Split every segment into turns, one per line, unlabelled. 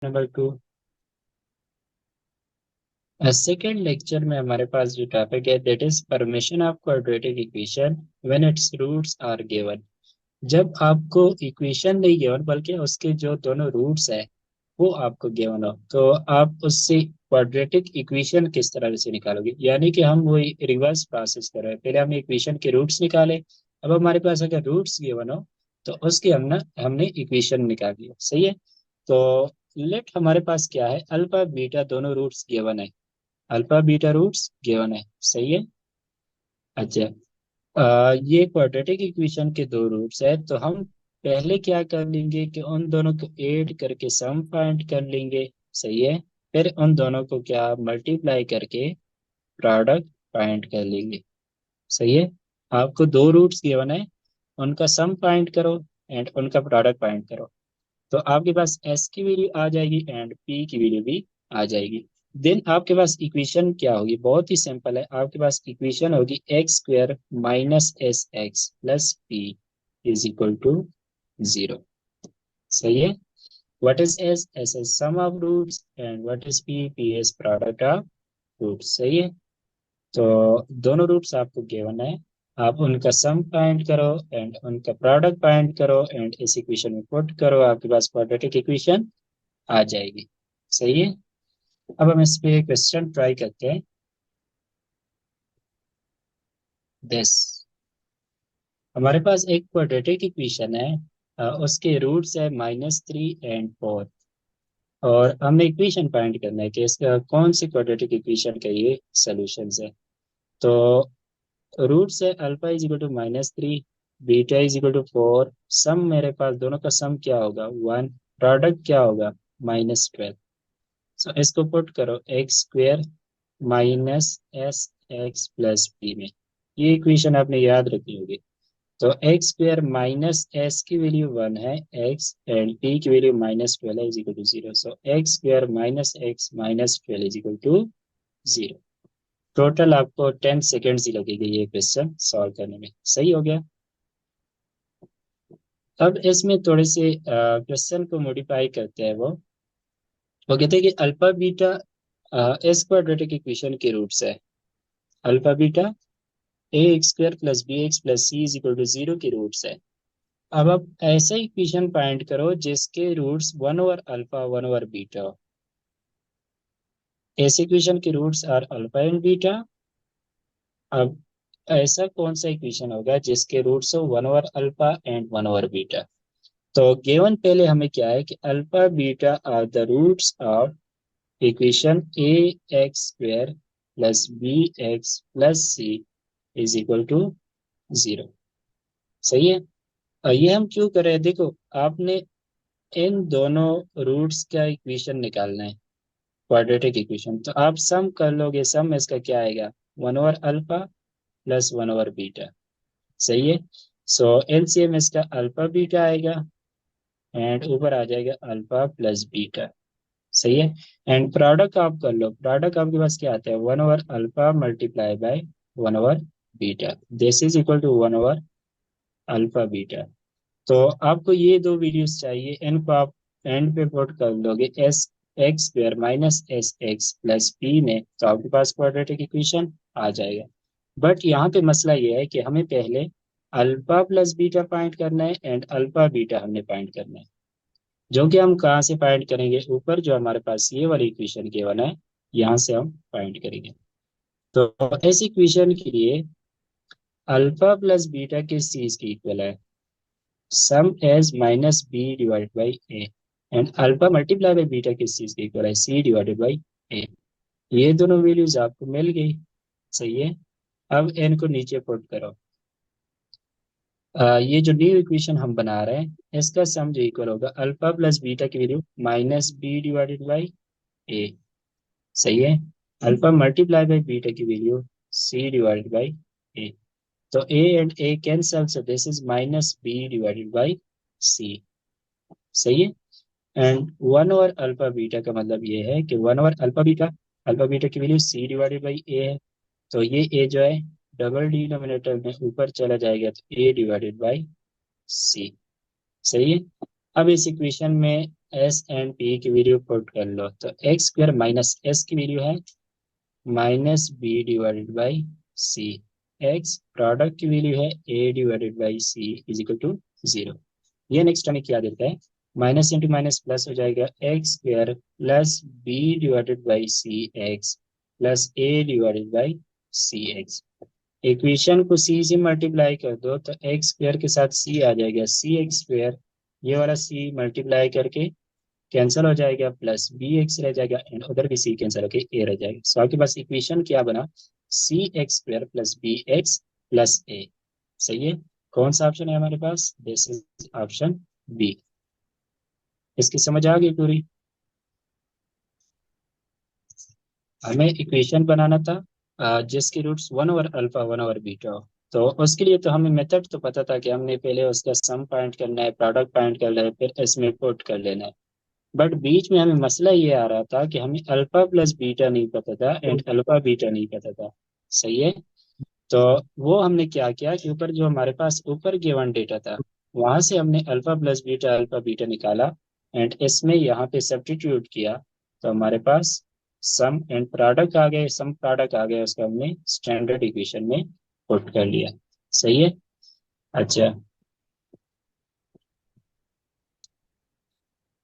Number 2। Second lecture में हमारे पास जो टॉपिक है that is formation of quadratic equation when its roots are given. जब आपको इक्वेशन नहीं गिवन बल्कि उसके जो दोनों रूट्स है वो आपको गिवन हो तो आप उससे क्वाड्रेटिक इक्वेशन किस तरह से निकालोगे, यानी कि हम वही रिवर्स प्रोसेस कर रहे हैं। पहले हमने इक्वेशन के रूट्स निकाले, अब हमारे पास अगर रूट्स गिवन हो तो उसके हमने इक्वेशन निकाल लिया। सही है। तो लेट हमारे पास क्या है, अल्फा बीटा दोनों रूट्स गिवन है। अल्फा बीटा रूट्स गिवन है। सही है। अच्छा, ये क्वाड्रेटिक इक्वेशन के दो रूट्स है तो हम पहले क्या कर लेंगे कि उन दोनों को ऐड करके सम फाइंड कर लेंगे। सही है। फिर उन दोनों को क्या मल्टीप्लाई करके प्रोडक्ट फाइंड कर लेंगे। सही है। आपको दो रूट्स गिवन है, उनका सम फाइंड करो एंड उनका प्रोडक्ट फाइंड करो। तो आपके पास एस की वैल्यू आ जाएगी एंड पी की वैल्यू भी आ जाएगी। देन आपके पास इक्वेशन क्या होगी, बहुत ही सिंपल है। आपके पास इक्वेशन होगी x square minus s x plus p is equal to zero. सही है। What is s? S is sum of roots and what is p? P is product of roots. सही है। तो दोनों रूट्स आपको गिवन है, आप उनका सम फाइंड करो एंड उनका प्रोडक्ट फाइंड करो एंड इस इक्वेशन में पुट करो, आपके पास क्वाड्रेटिक इक्वेशन आ जाएगी। सही है। अब हम इस पे क्वेश्चन ट्राई करते हैं। दिस हमारे पास एक क्वाड्रेटिक इक्वेशन है, उसके रूट्स है -3 and 4 और हमने इक्वेशन फाइंड करना है कि इसका कौन सी क्वाड्रेटिक इक्वेशन का ये सोल्यूशन है। तो रूट्स है alpha is equal to -3, beta is equal to 4। Sum मेरे पास दोनों का सम क्या होगा 1, प्रोडक्ट क्या होगा -12। सो इसको पुट करो x square minus s x plus p में। ये इक्वेशन आपने याद रखनी होगी। तो एक्स स्क्वेयर माइनस एस की वैल्यू 1 है एक्स एंड पी की वैल्यू -12 है is equal to 0। So x square minus x minus 12 is equal to 0। Total आपको 10 सेकेंड्स ही लगेगी ये क्वेश्चन सॉल्व करने में। सही हो गया। अब इसमें थोड़े से क्वेश्चन को मॉडिफाई करते हैं। वो कहते हैं कि alpha beta as quadratic equation के रूट्स है। Alpha beta a x square plus b x plus c is equal to 0 के रूट्स है। अब आप ऐसा इक्वेशन फाइंड करो जिसके रूट्स 1/अल्फा 1/बीटा हो। ऐसे इक्वेशन के roots are alpha and beta. अब ऐसा कौन सा इक्वेशन होगा जिसके रूट्स हो 1/अल्फा एंड 1/बीटा। तो गिवन पहले हमें क्या है कि alpha beta are the roots of equation a x square plus b x plus c is equal to 0। सही है। और ये हम क्यों कर रहे हैं, देखो आपने इन दोनों रूट्स का इक्वेशन निकालना है, क्वाड्रेटिक इक्वेशन। तो आप सम कर लोगे, सम इसका क्या आएगा 1/अल्फा प्लस 1/बीटा। सही है। सो एलसीएम इसका अल्फा बीटा आएगा एंड ऊपर आ जाएगा अल्फा प्लस बीटा। सही है। एंड प्रोडक्ट आप कर लो, प्रोडक्ट आपके पास क्या आता है 1/अल्फा मल्टीप्लाई बाय 1/बीटा। दिस इज इक्वल टू 1/अल्फा बीटा। तो आपको ये दो वैल्यूज चाहिए, इनको आप एंड पे पुट कर लोगे S x square minus s x plus p में, तो आपके पास क्वाड्रेटिक इक्वेशन आ जाएगा। बट यहाँ पे मसला ये है कि हमें पहले अल्फा प्लस बीटा फाइंड करना है एंड अल्फा बीटा हमने फाइंड करना है, जो कि हम कहाँ से फाइंड करेंगे, ऊपर जो हमारे पास ये वाली इक्वेशन गिवन है यहाँ से हम फाइंड करेंगे। तो इस इक्वेशन के लिए अल्फा प्लस बीटा किस चीज की इक्वल है, sum is minus b divided by a and alpha multiply by beta किस चीज की इक्वल है सी डिवाइडेड बाई ए। ये दोनों वैल्यूज आपको मिल गई। सही है। अब इनको नीचे पुट करो। ये जो न्यू इक्वेशन हम बना रहे हैं इसका सम जो इक्वल होगा अल्फा प्लस बीटा की value minus b divided by a. सही है। अल्फा मल्टीप्लाई बाई बीटा की value c divided by a. तो a and a cancel, so this is minus b divided by c. सही है। And 1/अल्फा beta का मतलब ये है कि 1/अल्फा बीटा, अल्फा बीटा की वैल्यू सी डिवाइडेड बाई ए है। तो ये ए जो है डबल डिनोमिनेटर में ऊपर चला जाएगा तो ए डिवाइडेड बाई सी। सही है। अब इस इक्वेशन में एस एंड पी की वैल्यू पुट कर लो, तो एक्स स्क्वायर माइनस एस की वैल्यू है minus b divided by c. X product की वैल्यू है a divided by c is equal to zero. ये नेक्स्ट हमें क्या देता है, माइनस इंटू माइनस प्लस हो जाएगा, x square plus B divided by c x plus A divided by c x. Equation को सी से मल्टीप्लाई कर दो तो एक्स स्क्वायर के साथ सी आ जाएगा, सी एक्स स्क्वायर, ये वाला सी मल्टीप्लाई करके कैंसिल हो जाएगा, प्लस बी एक्स रह जाएगा एंड उधर भी सी कैंसिल होकर ए रह जाएगा। सो आपके पास इक्वेशन क्या बना, c x square plus b x plus a. सही है, कौन सा ऑप्शन है हमारे पास, दिस इज ऑप्शन बी। इसकी समझ आ गई पूरी। हमें इक्वेशन बनाना था जिसकी roots one over alpha one over beta हो। तो उसके लिए तो हमें मेथड तो पता था कि हमने पहले उसका सम फाइंड करना है, प्रोडक्ट फाइंड करना है, फिर इसमें पुट कर लेना है। बट बीच में हमें मसला ये आ रहा था कि हमें अल्फा प्लस बीटा नहीं पता था एंड अल्फा बीटा नहीं पता था। सही है, तो वो हमने क्या किया कि ऊपर जो हमारे पास ऊपर गिवन डेटा था वहां से हमने अल्फा बीटा निकाला एंड इसमें यहाँ पे सब्स्टिट्यूट किया, तो हमारे पास सम एंड प्रोडक्ट आ गए, सम प्रोडक्ट आ गया, उसको हमने स्टैंडर्ड इक्वेशन में पुट कर लिया। सही है। अच्छा,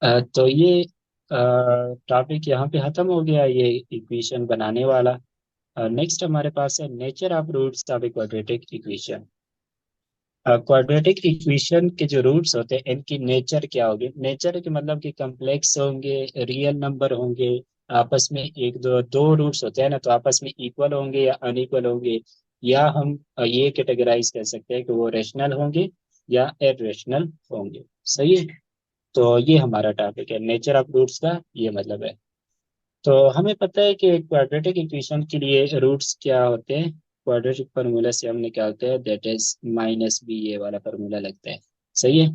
तो ये टॉपिक यहाँ पे खत्म हो गया, ये इक्वेशन बनाने वाला। नेक्स्ट हमारे पास है nature of roots of a quadratic equation. Quadratic equation के जो रूट्स होते हैं इनकी नेचर क्या होगी, नेचर के मतलब कि कम्प्लेक्स होंगे, रियल नंबर होंगे, आपस में एक दो दो रूट्स होते हैं ना, तो आपस में इक्वल होंगे या अनइक्वल होंगे, या हम ये कैटेगराइज कर सकते हैं कि वो रेशनल होंगे या इरेशनल होंगे। सही है, तो ये हमारा टॉपिक है, नेचर ऑफ रूट्स का ये मतलब है। तो हमें पता है कि क्वाड्रेटिक इक्वेशन के लिए रूट्स क्या होते हैं, क्वाड्रेटिक फार्मूला से हम निकालते हैं, दैट इज माइनस बी, ये वाला फार्मूला लगता है। सही है।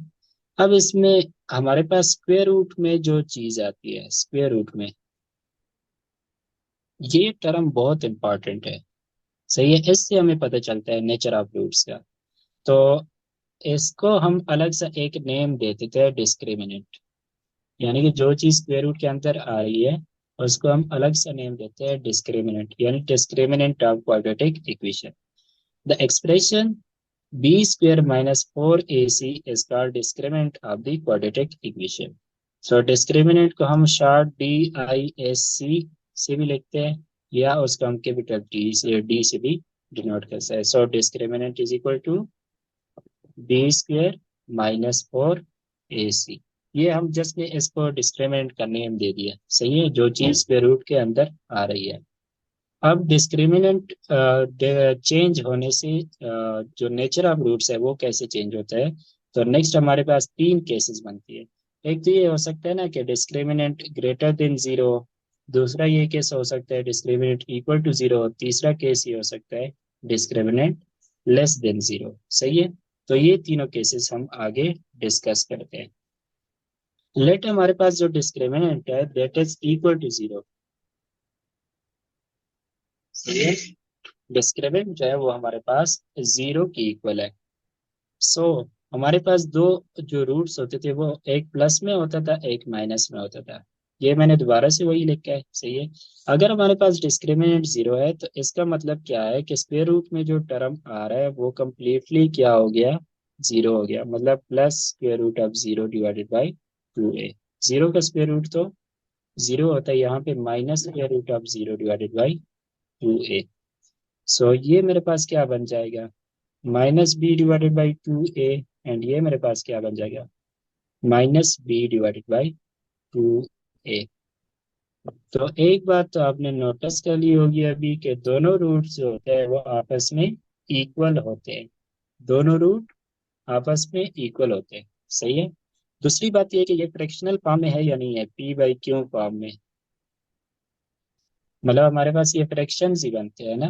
अब इसमें हमारे पास स्क्वायर रूट में जो चीज आती है, स्क्वायर रूट में ये टर्म बहुत इंपॉर्टेंट है। सही है, इससे हमें पता चलता है नेचर ऑफ रूट्स का। तो इसको हम अलग सा एक नेम दे देते हैं, डिस्क्रिमिनेंट। यानी कि जो चीज स्क्वायर रूट के अंदर आ रही है उसको हम अलग से नेम देते हैं डिस्क्रिमिनेंट, यानी discriminant of quadratic equation. The expression b square minus four a c is called discriminant of the quadratic equation. So discriminant को हम short D I S C से भी लिखते हैं, या उसको हम कैपिटल डी से भी डिनोट कर सकते हैं। So discriminant is equal to b square minus four a c. ये हम जस्ट ने इसको डिस्क्रिमिनेंट का नेम दे दिया। सही है, जो चीज स्क्वायर रूट के अंदर आ रही है। अब डिस्क्रिमिनेंट चेंज होने से जो नेचर ऑफ रूट्स है वो कैसे चेंज होता है, तो नेक्स्ट हमारे पास तीन केसेस बनती है। एक तो ये हो सकता है ना कि डिस्क्रिमिनेंट ग्रेटर देन जीरो, दूसरा ये केस हो सकता है डिस्क्रिमिनेंट इक्वल टू जीरो, तीसरा केस ये हो सकता है डिस्क्रिमिनेंट लेस देन जीरो। सही है, तो ये तीनों केसेस हम आगे डिस्कस करते हैं। लेट हमारे पास जो डिस्क्रिमिनेंट है that is equal to zero. सही है, डिस्क्रिमिनेंट जो है वो हमारे पास जीरो की इक्वल है। सो हमारे पास दो जो रूट्स होते थे वो एक प्लस में होता था, एक माइनस में होता था। ये मैंने दोबारा से वही लिखा है। सही है, अगर हमारे पास डिस्क्रिमिनेंट जीरो है तो इसका मतलब क्या है कि स्क्वायर रूट में जो टर्म आ रहा है वो कम्प्लीटली क्या हो गया, जीरो हो गया। मतलब plus square root of zero divided by two a. Zero का स्क्वायर रूट तो जीरो होता है, यहाँ पे minus square root of zero divided by two a. So ये मेरे पास क्या बन जाएगा, minus b divided by two a, and ये मेरे पास क्या बन जाएगा, minus b divided by two a. तो एक बात तो आपने नोटिस कर ली होगी अभी कि दोनों रूट्स जो होते हैं वो आपस में इक्वल होते हैं, दोनों रूट आपस में इक्वल होते हैं। सही है, दूसरी बात ये कि ये फ्रैक्शनल फॉर्म में है या नहीं है, पी बाई क्यू फॉर्म में, मतलब हमारे पास ये फ्रैक्शंस ही बनते हैं ना।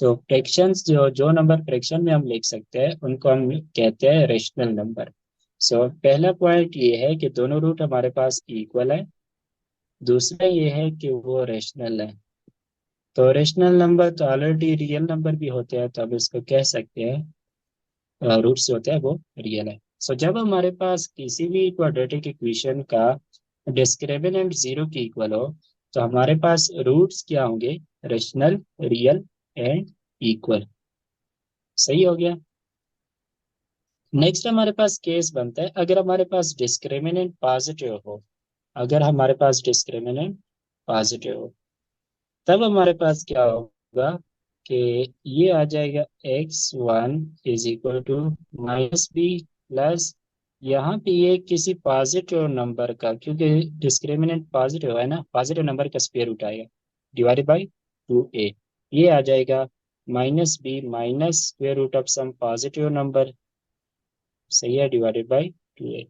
तो फ्रैक्शंस जो जो नंबर फ्रैक्शन में हम लिख सकते हैं उनको हम कहते हैं रेशनल नंबर। सो पहला पॉइंट ये है कि दोनों रूट हमारे पास इक्वल है, दूसरा ये है कि वो रेशनल है। तो रेशनल नंबर तो ऑलरेडी रियल नंबर भी होते हैं, तो अब इसको कह सकते हैं रूट्स होते हैं वो रियल है। सो जब हमारे पास किसी भी क्वाड्रेटिक इक्वेशन का डिस्क्रिमिनेंट जीरो की इक्वल हो तो हमारे पास रूट्स क्या होंगे? Rational, real and equal. सही हो गया। नेक्स्ट हमारे पास केस बनता है अगर हमारे पास डिस्क्रिमिनेंट पॉजिटिव हो। अगर हमारे पास डिस्क्रिमिनेंट पॉजिटिव हो तब हमारे पास क्या होगा कि ये आ जाएगा x1 is equal to -b plus, यहाँ पे ये किसी पॉजिटिव नंबर का, क्योंकि डिस्क्रिमिनेंट पॉजिटिव है ना, पॉजिटिव नंबर का स्क्वायर रूट आएगा डिवाइडेड बाई 2a। ये आ जाएगा -b minus square root of some positive number, सही है, divided by 2a।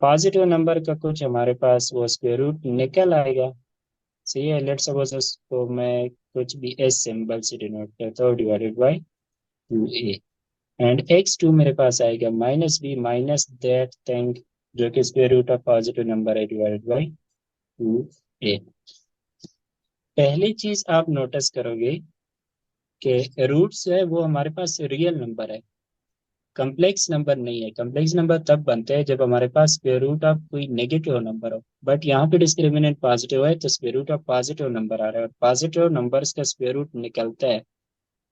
Positive number का कुछ हमारे पास वो स्क्वायर रूट निकल आएगा। सही है, लेट्स सपोज उसको मैं कुछ भी एस सिंबल से डिनोट करता हूँ, divided by 2a। And x2 मेरे पास आएगा -b माइनस दैट थिंग जो कि square root of positive number है, डिवाइडेड बाई 2a। पहली चीज आप नोटिस करोगे कि रूट्स है वो हमारे पास रियल नंबर है, कम्प्लेक्स नंबर नहीं है। कम्प्लेक्स नंबर तब बनते हैं जब हमारे पास स्क्वायर रूट ऑफ कोई नेगेटिव नंबर हो, बट यहाँ पे डिस्क्रिमिनेंट पॉजिटिव है तो square root of positive number आ रहा है, और पॉजिटिव नंबर्स का स्क्वायर रूट निकलता है,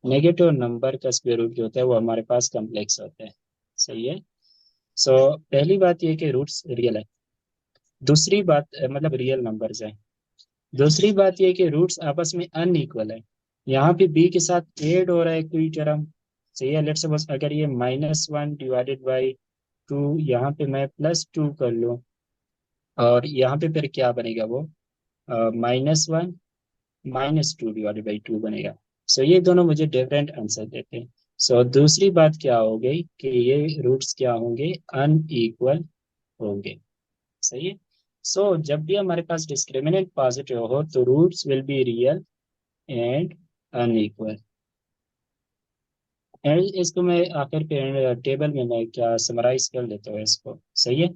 नेगेटिव नंबर का स्क्वायर रूट जो होता है वो हमारे पास कम्प्लेक्स होता है। सही है। सो पहली बात ये कि रूट्स रियल है। दूसरी बात मतलब रियल नंबर्स है। दूसरी बात ये कि रूट्स आपस में अनइक्वल है। यहाँ पे b के साथ ऐड हो रहा है कोई टर्म। सही है, लेट्स सपोज अगर ये -1 डिवाइडेड बाई 2, यहाँ पे मैं +2 कर लूँ, और यहाँ पे फिर क्या बनेगा वो -1 -2 डिवाइडेड बाई 2 बनेगा। सो ये दोनों मुझे डिफरेंट आंसर देते हैं। सो दूसरी बात क्या हो गई कि ये रूट्स क्या होंगे? अनइक्वल होंगे। सही है। सो जब भी हमारे पास डिस्क्रिमिनेंट पॉजिटिव हो तो roots will be real and unequal. And इसको मैं आखिर पे टेबल में मैं क्या समराइज कर लेता हूँ इसको। सही है।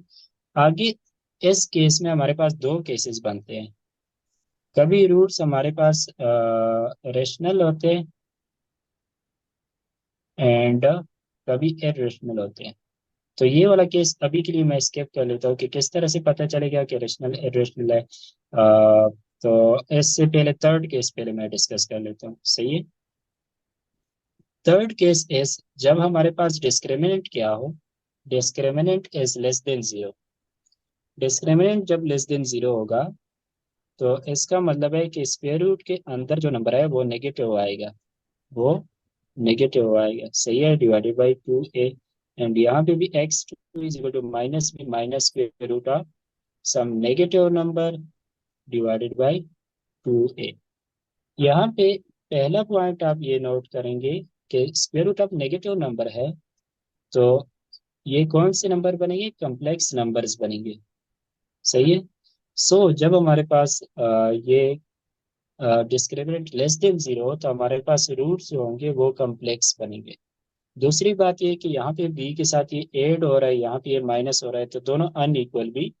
आगे इस केस में हमारे पास दो केसेस बनते हैं। कभी रूट्स हमारे पास रेशनल होते हैं एंड कभी इरेशनल होते हैं। तो ये वाला केस अभी के लिए मैं स्किप कर लेता हूँ कि किस तरह से पता चलेगा कि रेशनल इरेशनल है। तो इससे पहले थर्ड केस पहले मैं डिस्कस कर लेता हूँ। सही है। थर्ड केस इज जब हमारे पास डिस्क्रिमिनेंट क्या हो? Discriminant is less than zero. Discriminant जब लेस देन जीरो होगा तो इसका मतलब है कि स्क्वायर रूट के अंदर जो नंबर है वो नेगेटिव आएगा, वो नेगेटिव आएगा। सही है, डिवाइडेड बाई 2a। एंड यहाँ पे भी x2 is equal to -b minus square root of some negative number divided by 2a। यहाँ पे पहला पॉइंट आप ये नोट करेंगे कि square root of negative number है तो ये कौन से नंबर बनेंगे? कम्प्लेक्स नंबर्स बनेंगे। सही है। सो जब हमारे पास ये डिस्क्रिमिनेंट लेस देन जीरो तो हमारे पास रूट्स जो होंगे वो कम्प्लेक्स बनेंगे। दूसरी बात ये कि यहाँ पे b के साथ ये ऐड हो रहा है, यहाँ पे ये माइनस हो रहा है, तो दोनों अनइक्वल भी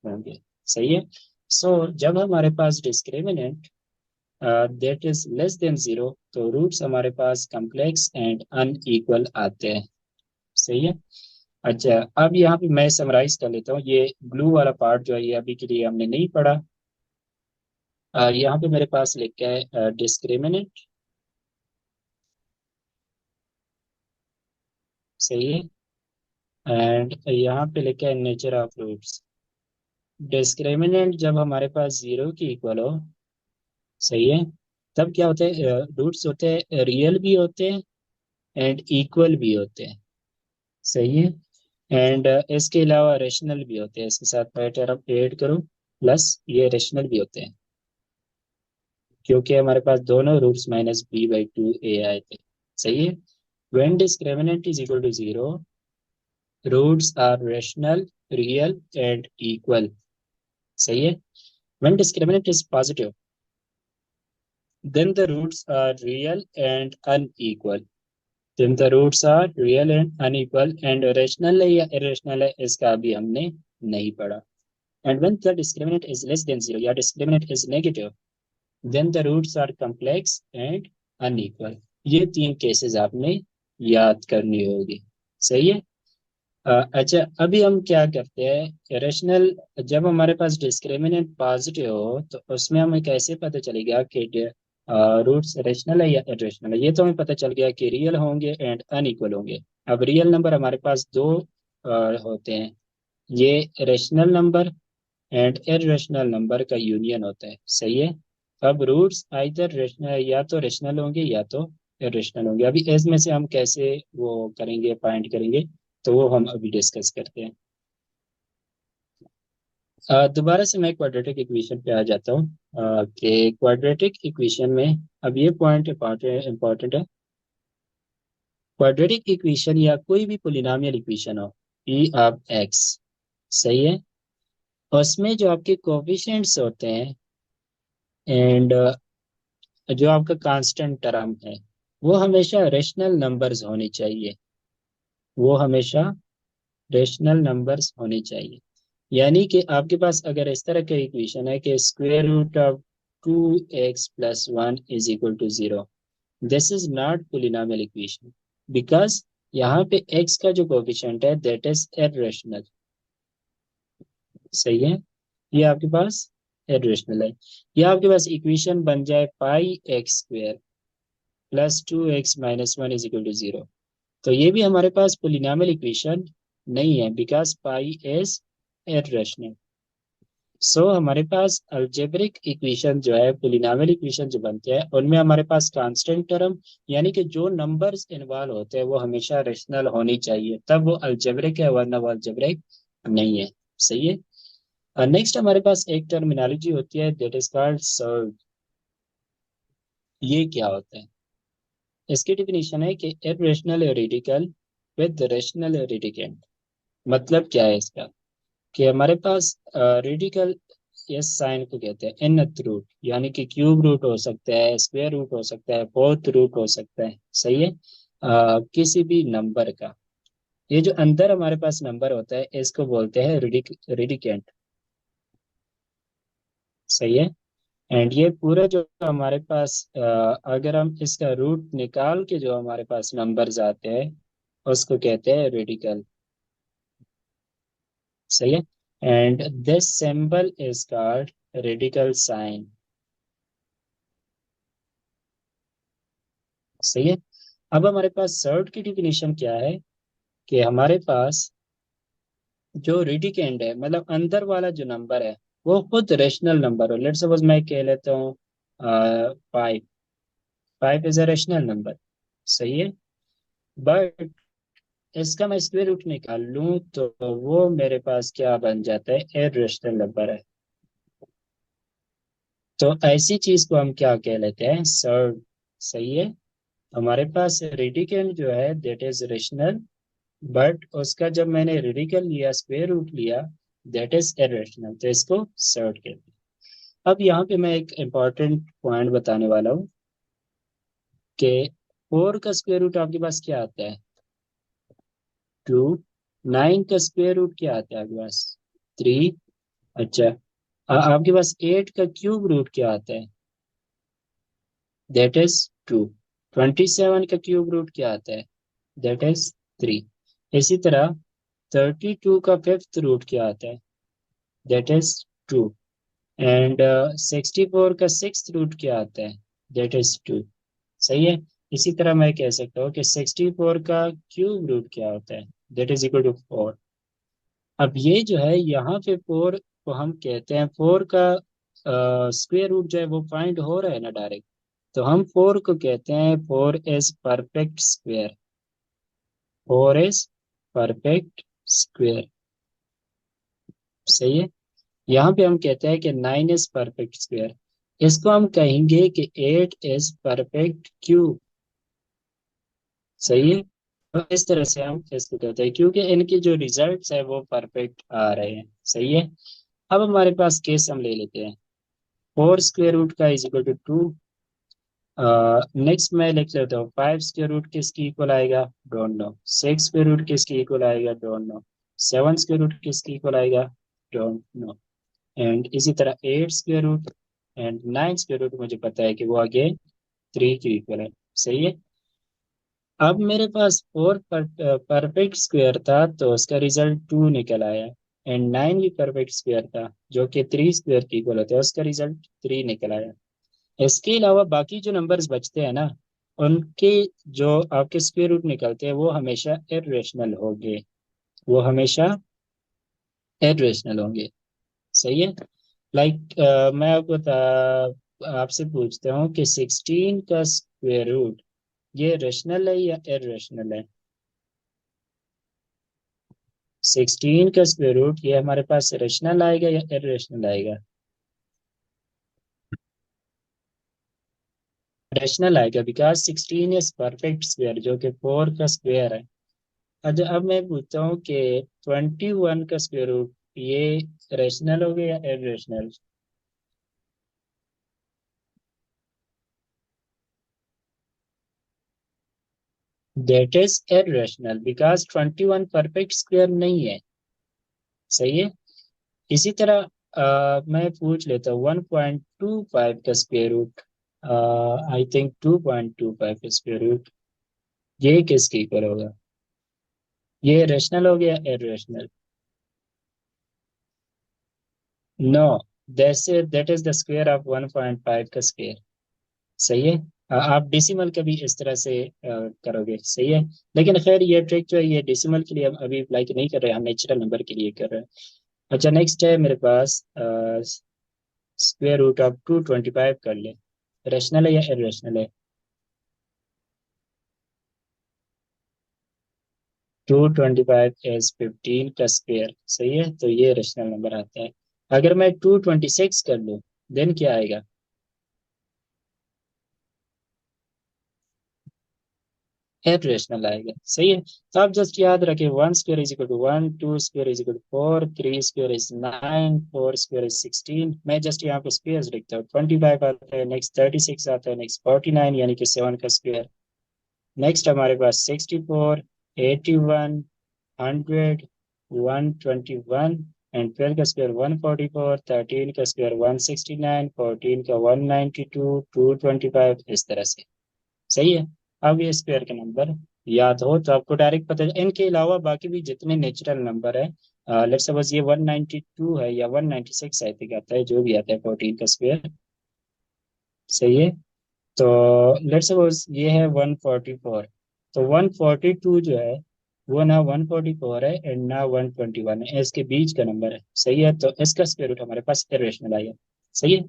होंगे। सही है। सो जब हमारे पास discriminant that is less than zero तो रूट्स हमारे पास कम्प्लेक्स एंड अनइक्वल आते हैं। सही है। अच्छा, अब यहाँ पे मैं समराइज कर लेता हूँ। ये ब्लू वाला पार्ट जो है ये अभी के लिए हमने नहीं पढ़ा। यहाँ पे मेरे पास लिखा है डिस्क्रिमिनेंट। सही है। एंड यहाँ पे लिखा है नेचर ऑफ रूट्स। डिस्क्रिमिनेंट जब हमारे पास जीरो की इक्वल हो, सही है, तब क्या होता है? रूट्स होते हैं रियल भी होते हैं एंड इक्वल भी होते हैं। सही है। एंड इसके अलावा रेशनल भी होते हैं। इसके साथ पैटर आप ऐड करो, प्लस ये रेशनल भी होते हैं, क्योंकि हमारे पास दोनों रूट्स -b/2a आए थे। सही है। when discriminant is equal to zero, roots are rational, real and equal। सही है। when discriminant is positive, then the roots are real and unequal। then the roots are real and unequal and rational है या irrational है इसका अभी हमने नहीं पढ़ा। and when the discriminant is less than zero या discriminant is negative, then the roots are complex and unequal। ये तीन केसेस आपने याद करनी होगी। सही है। अच्छा, अभी हम क्या करते हैं, रेशनल, जब हमारे पास डिस्क्रिमिनेंट पॉजिटिव हो तो उसमें हमें कैसे पता चलेगा कि रूट्स रेशनल है या इरेशनल है। ये तो हमें पता चल गया कि रियल होंगे एंड अनइक्वल होंगे। अब रियल नंबर हमारे पास दो होते हैं, ये rational number and irrational number का यूनियन होता है, सही है। अब रूट्स आइदर रेशनल, या तो रेशनल होंगे या तो इरेशनल होंगे। अभी इसमें से हम कैसे वो करेंगे, फाइंड करेंगे, तो वो हम अभी डिस्कस करते हैं। दोबारा से मैं क्वाड्रेटिक इक्वेशन पे आ जाता हूँ कि क्वाड्रेटिक इक्वेशन में, अब ये पॉइंट इंपॉर्टेंट है। क्वाड्रेटिक इक्वेशन या कोई भी पोलिनोमियल इक्वेशन हो, पी ऑफ एक्स, सही है, उसमें जो आपके कोफिशिएंट्स होते हैं एंड जो आपका कांस्टेंट टर्म है, वो हमेशा रेशनल नंबर्स होनी चाहिए, वो हमेशा रेशनल नंबर्स होनी चाहिए। यानी कि आपके पास अगर इस तरह का इक्वेशन है कि square root of 2x+1 is equal to 0, this is not polynomial equation, because यहाँ पे x का जो कोफिशिएंट है दैट इज इरेशनल, सही है। ये आपके पास इरेशनल है। या आपके पास इक्वेशन बन जाए πx² + 2x - 1 is equal to 0, तो ये भी हमारे पास पोलिनोमियल इक्वेशन नहीं है, बिकॉज पाई इज इरेशनल। सो हमारे पास अलजेब्रिक इक्वेशन जो है, पोलिनोमियल इक्वेशन जो बनते हैं, उनमें हमारे पास कांस्टेंट टर्म, यानी कि जो नंबर्स इन्वॉल्व होते हैं वो हमेशा रेशनल होनी चाहिए, तब वो अलजेब्रिक है, वरना वो अलजेब्रिक नहीं है, सही है। नेक्स्ट हमारे पास एक टर्मिनोलॉजी होती है दैट इज कॉल्ड सर्ड। ये क्या होता है, इसकी डिफिनीशन है कि irrational radical with rational radicand. मतलब क्या है इसका, कि हमारे पास रेडिकल, इस साइन को कहते हैं nth रूट, यानी कि क्यूब रूट हो सकता है, स्क्वायर रूट हो सकता है, फोर्थ रूट हो सकता है, सही है, किसी भी नंबर का। ये जो अंदर हमारे पास नंबर होता है इसको बोलते हैं रेडिकेंट, सही है। एंड ये पूरा जो हमारे पास अगर हम इसका रूट निकाल के जो हमारे पास नंबर्स आते हैं उसको कहते हैं रेडिकल, सही है। And this symbol is called radical sign, सही है। अब हमारे पास सर्ड की डिफिनीशन क्या है, कि हमारे पास जो रेडिकेंड है, मतलब अंदर वाला जो नंबर है, वो खुद रेशनल नंबर हो। लेट्स सपोज मैं कह लेता हूँ 5, 5 इज अ रेशनल नंबर, सही है। बट इसका मैं स्क्वायर रूट निकाल लूँ तो वो मेरे पास क्या बन जाता है, इरेशनल नंबर है। तो ऐसी चीज को हम क्या कह लेते हैं, सर्ड, सही है। हमारे पास रेडिकेंड जो है दैट इज रेशनल, बट उसका जब मैंने रेडिकल लिया, स्क्वायर रूट लिया, दैट इज इरेशनल, तो इसको सर्ट कहते हैं। अब यहाँ पे मैं एक इम्पॉर्टेंट पॉइंट बताने वाला हूँ कि 4 का स्क्वायर रूट आपके पास क्या आता है, 2। 9 का स्क्वायर रूट क्या आता है आपके पास, 3। अच्छा, आपके पास 8 का क्यूब रूट क्या आता है, दैट इज 2। 27 का क्यूब रूट क्या आता है, दैट इज 3। इसी तरह 32 का फिफ्थ रूट क्या आता है, दैट इज 2। एंड 64 का सिक्स रूट क्या आता है, दैट इज 2, सही है। इसी तरह मैं कह सकता हूँ कि 64 का क्यूब रूट क्या होता है, दैट इज इक्वल टू 4। अब ये जो है यहाँ पे 4 को हम कहते हैं, 4 का स्क्वायर रूट जो है वो फाइंड हो रहा है ना डायरेक्ट, तो हम 4 को कहते हैं 4 is perfect square, 4 is perfect square, सही है। यहाँ पे हम कहते हैं कि 9 इज परफेक्ट स्क्वायर, इसको हम कहेंगे कि 8 इज परफेक्ट क्यूब, सही है। तो इस तरह से हम इसको कहते हैं, क्योंकि इनके जो रिजल्ट्स है वो परफेक्ट आ रहे हैं, सही है। अब हमारे पास केस हम ले लेते हैं, 4 स्क्वायर रूट का इज इक्वल टू 2। नेक्स्ट मैं लिख लेता हूँ, 5 स्क्वायर रूट किसकी इक्वल आएगा, डोंट नो। 6 स्क्वायर रूट किसकी इक्वल आएगा, डोंट नो। 7 स्क्वायर रूट किसकी इक्वल आएगा, डोंट नो। एंड इसी तरह 8 square root and 9 square root मुझे पता है कि वो आगे 3 की इक्वल है, सही है। अब मेरे पास फोर परफेक्ट स्क्वायर था तो उसका रिजल्ट टू निकल आया। एंड नाइन भी परफेक्ट स्क्वायर था जो कि थ्री स्क्वायर के इक्वल होता है, उसका रिजल्ट थ्री निकल आया। इसके अलावा बाकी जो नंबर्स बचते हैं ना, उनके जो आपके स्क्वायर रूट निकलते हैं वो हमेशा इर्रेशनल होंगे। वो हमेशा इर्रेशनल होंगे। सही है। लाइक मैं आपको आपसे पूछता हूँ कि 16 का स्क्वायर रूट ये रेशनल है या इर्रेशनल है? 16 का स्क्वायर रूट ये हमारे पास रेशनल आएगा या इर्रेशनल आएगा? रेशनल आएगा, बिकॉज 16 इज परफेक्ट स्क्वायर जो कि फोर का स्क्वायर है। अच्छा, अब मैं पूछता हूँ कि 21 का स्क्वायर रूट ये रेशनल हो गया या irrational? That is irrational because 21 perfect square नहीं है। सही है। इसी तरह मैं पूछ लेता हूँ 1.25 का स्क्वायर रूट। आई थिंक 2.25 का स्क्वायर रूट ये किसके इक्वल होगा? ये रेशनल हो गया irrational? No, that's that is the square of 1.5 का स्क्वायर। सही है। आप डेसिमल का भी इस तरह से करोगे। सही है। लेकिन खैर ये ट्रिक जो है ये डेसिमल के लिए हम अभी अप्लाई नहीं कर रहे हैं, हम नेचुरल नंबर के लिए कर रहे हैं। अच्छा, नेक्स्ट है मेरे पास स्क्वायर रूट ऑफ 225 कर ले। रेशनल है या इरेशनल है? 225 इज 15 का स्क्वायर। सही है, तो ये रेशनल नंबर आता है। अगर मैं 226 कर लूँ देन क्या आएगा? इरेशनल आएगा। सही है। तो आप जस्ट याद रखें, one square is equal to one, two square is equal to four, three square is nine, four square is 16। मैं जस्ट यहाँ पे स्क्वायर लिखता हूँ। 25 आता है, नेक्स्ट 36 आता है, नेक्स्ट 49 यानी कि सेवन का स्क्वायर। नेक्स्ट हमारे पास 64, 81, 100, 121 एंड 12 का स्क्वायर 144, 13 का स्क्वायर 169, 14 का 192, 225 इस तरह से। सही है। अब ये स्क्वायर के नंबर याद हो तो आपको डायरेक्ट पता इनके अलावा बाकी भी जितने नेचुरल नंबर है, लेट्स सपोज ये 192 है या 196 आई थिंक आता है, जो भी आता है 14 का स्क्वायर। सही है। तो लेट्स सपोज ये है 144। तो 142 जो है वो ना 144 है एंड ना 121 है, इसके बीच का नंबर है। सही है। तो इसका स्क्वायर रूट हमारे पास इरेशनल आया। सही है।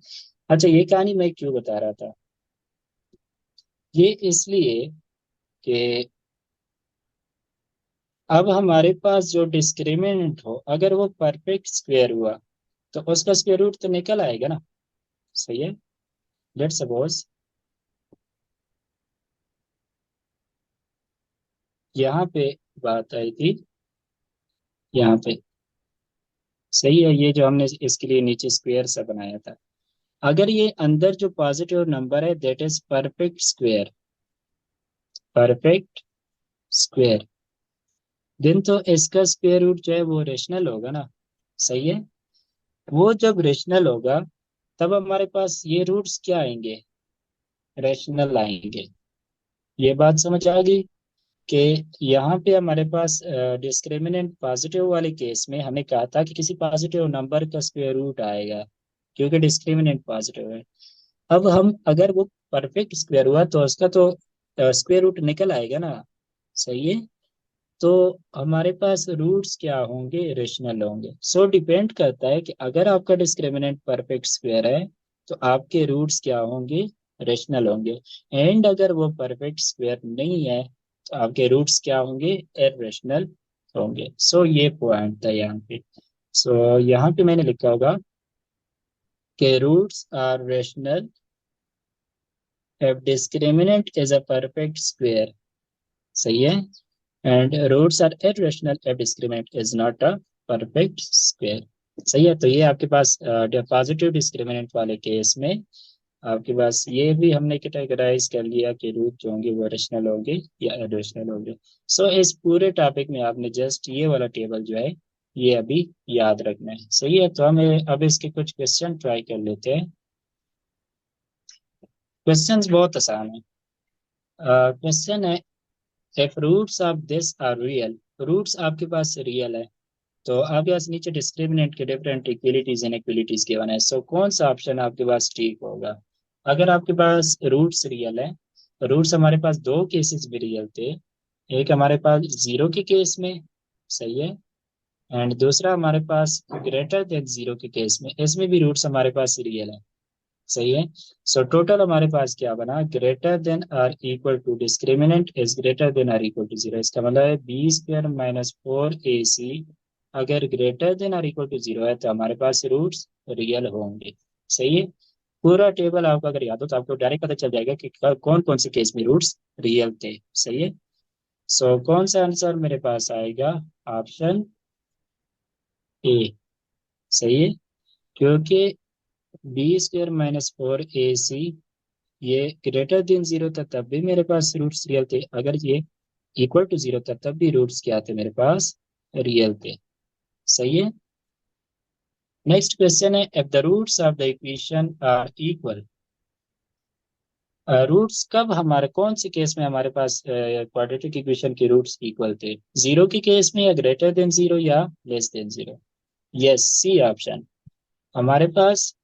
अच्छा, ये कहानी मैं क्यों बता रहा था? ये इसलिए कि अब हमारे पास जो डिस्क्रिमिनेंट हो अगर वो परफेक्ट स्क्वायर हुआ तो उसका स्क्वायर रूट तो निकल आएगा ना। सही है। लेट्स सपोज यहाँ पे बात आई थी, यहाँ पे। सही है। ये जो हमने इसके लिए नीचे स्क्वायर सा बनाया था, अगर ये अंदर जो पॉजिटिव नंबर है that is perfect square, perfect square, then तो इसका स्क्वायर रूट जो है वो रेशनल होगा ना। सही है। वो जब रेशनल होगा तब हमारे पास ये रूट्स क्या आएंगे? रेशनल आएंगे। ये बात समझ आ गई कि यहाँ पे हमारे पास डिस्क्रिमिनेंट पॉजिटिव वाले केस में हमें कहा था कि किसी पॉजिटिव नंबर का स्क्वायर रूट आएगा क्योंकि डिस्क्रिमिनेंट पॉजिटिव है। अब हम अगर वो परफेक्ट स्क्वायर हुआ तो उसका तो स्क्वायर रूट निकल आएगा ना। सही है। तो हमारे पास रूट्स क्या होंगे? रेशनल होंगे। सो डिपेंड करता है कि अगर आपका डिस्क्रिमिनेंट परफेक्ट स्क्वायर है तो आपके रूट्स क्या होंगे? रेशनल होंगे। एंड अगर वो परफेक्ट स्क्वायर नहीं है तो आपके रूट्स क्या होंगे? इररेशनल होंगे। सो ये पॉइंट था यहाँ पे। सो यहाँ पे मैंने लिखा होगा कि roots are rational if discriminant is a perfect square। सही है। And roots are irrational if discriminant is not a perfect square। सही है। तो ये आपके पास पॉजिटिव डिस्क्रिमिनेंट वाले केस में आपके पास ये भी हमने कैटेगराइज कर लिया कि रूट जो होंगे वो रेशनल होंगे या इरेशनल होंगे। सो इस पूरे टॉपिक में आपने जस्ट ये वाला टेबल जो है ये अभी याद रखना है। सही है। तो हमें अब इसके कुछ क्वेश्चन ट्राई कर लेते हैं। क्वेश्चंस बहुत आसान है। क्वेश्चन है if roots of this are real, roots आपके पास रियल है, तो आप यहाँ से नीचे डिस्क्रिमिनेंट के डिफरेंट इक्वलिटीज इनइक्वलिटीज के बने, सो कौन सा ऑप्शन आपके पास ठीक होगा? अगर आपके पास रूट्स रियल है, तो रूट्स हमारे पास दो केसेस भी रियल थे। एक हमारे पास जीरो के केस में, सही है, एंड दूसरा हमारे पास ग्रेटर देन जीरो के केस में, इसमें भी रूट्स हमारे पास रियल है, सही है। सो टोटल हमारे पास क्या बना, greater than or equal to discriminant is greater than or equal to zero, इसका मतलब है b square minus four a c अगर greater than or equal to zero है तो हमारे पास रूट्स रियल होंगे, सही है। पूरा टेबल आपको अगर याद हो तो आपको डायरेक्ट पता चल जाएगा कि कौन कौन से केस में रूट्स रियल थे, सही है। सो कौन सा आंसर मेरे पास आएगा, ऑप्शन ए, सही है, क्योंकि B square minus four a c ये ग्रेटर देन जीरो था तब भी मेरे पास रूट्स रियल थे, अगर ये इक्वल टू जीरो था तब भी रूट्स क्या थे मेरे पास, रियल थे, सही है। नेक्स्ट क्वेश्चन है, if the roots of the equation are equal, roots कब हमारे कौन से केस में हमारे पास क्वाड्रेटिक इक्वेशन के रूट्स इक्वल थे, जीरो के केस में या ग्रेटर देन जीरो या less than zero? Yes, C option. हमारे पास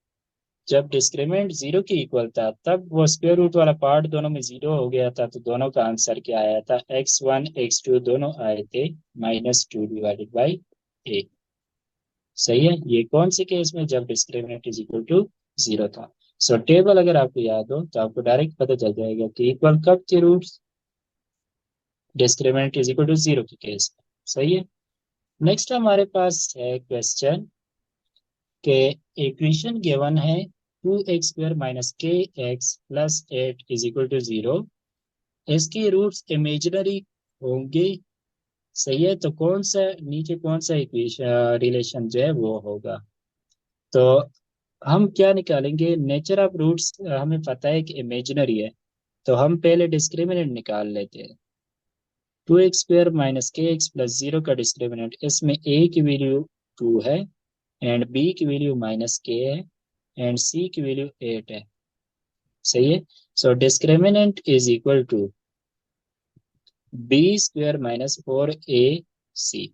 जब डिस्क्रिमिनेंट जीरो की इक्वल था तब वो स्क्वायर रूट वाला पार्ट दोनों में जीरो हो गया था, तो दोनों का आंसर क्या आया था, x1 x2 दोनों आए थे -2 डिवाइडेड बाई ए, सही है। ये कौन से केस में, जब discriminant is equal to zero था। सो टेबल अगर आपको याद हो तो आपको डायरेक्ट पता चल जाएगा कि इक्वल कब थे roots, discriminant is equal to zero के केस में, सही है। नेक्स्ट हमारे पास है क्वेश्चन के इक्वेशन गिवन है 2x² minus k x plus eight is equal to zero, इसके रूट्स इमेजिनरी होंगे, सही है। तो कौन सा नीचे कौन सा इक्वेशन रिलेशन जो है वो होगा, तो हम क्या निकालेंगे, नेचर ऑफ रूट्स हमें पता है कि इमेजिनरी है, तो हम पहले डिस्क्रिमिनेंट निकाल लेते हैं। 2x² minus k x plus zero का डिस्क्रिमिनेंट, इसमें ए की वैल्यू 2 है एंड बी की वैल्यू माइनस के है एंड सी की वैल्यू 8 है, सही है। So discriminant is equal to b square minus four a c,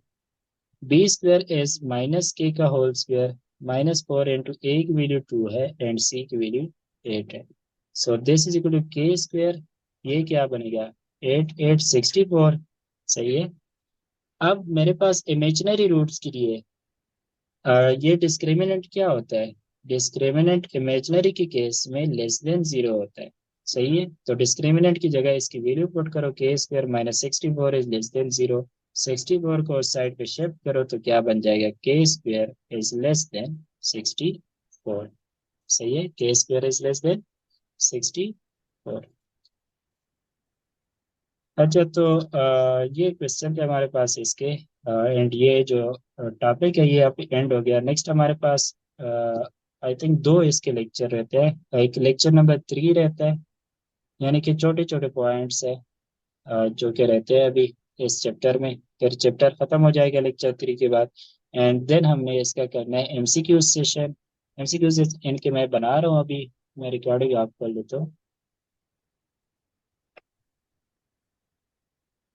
b square is minus k का whole square minus four into a की वैल्यू 2 है एंड सी की वैल्यू 8 है, so this is equal to k square, ये क्या बनेगा, 8 8 64, सही है। अब मेरे पास इमेजिनरी रूट्स के लिए ये डिस्क्रिमिनेंट क्या होता है, डिस्क्रिमिनेंट इमेजिनरी के केस में लेस देन जीरो होता है, सही है। तो डिस्क्रिमिनेंट की जगह इसकी वैल्यू पुट करो, के square minus 64 is less than zero, 64 को उस साइड पे शिफ्ट करो तो क्या बन जाएगा, के स्क्वायर इज लेस देन 64, सही है, के स्क्वायर इज लेस देन 64। अच्छा, तो ये क्वेश्चन थे हमारे पास इसके, एंड ये जो टॉपिक है ये अब एंड हो गया। नेक्स्ट हमारे पास आई थिंक दो इसके लेक्चर रहते हैं, एक लेक्चर नंबर 3 रहता है, यानी कि छोटे छोटे पॉइंट्स है जो कि रहते हैं अभी इस चैप्टर में, फिर चैप्टर खत्म हो जाएगा लेक्चर 3 के बाद, एंड देन हमने इसका करना है एमसीक्यू सेशन। एमसीक्यू इनके मैं बना रहा हूँ अभी, मैं रिकॉर्डिंग आप कर लेता हूँ।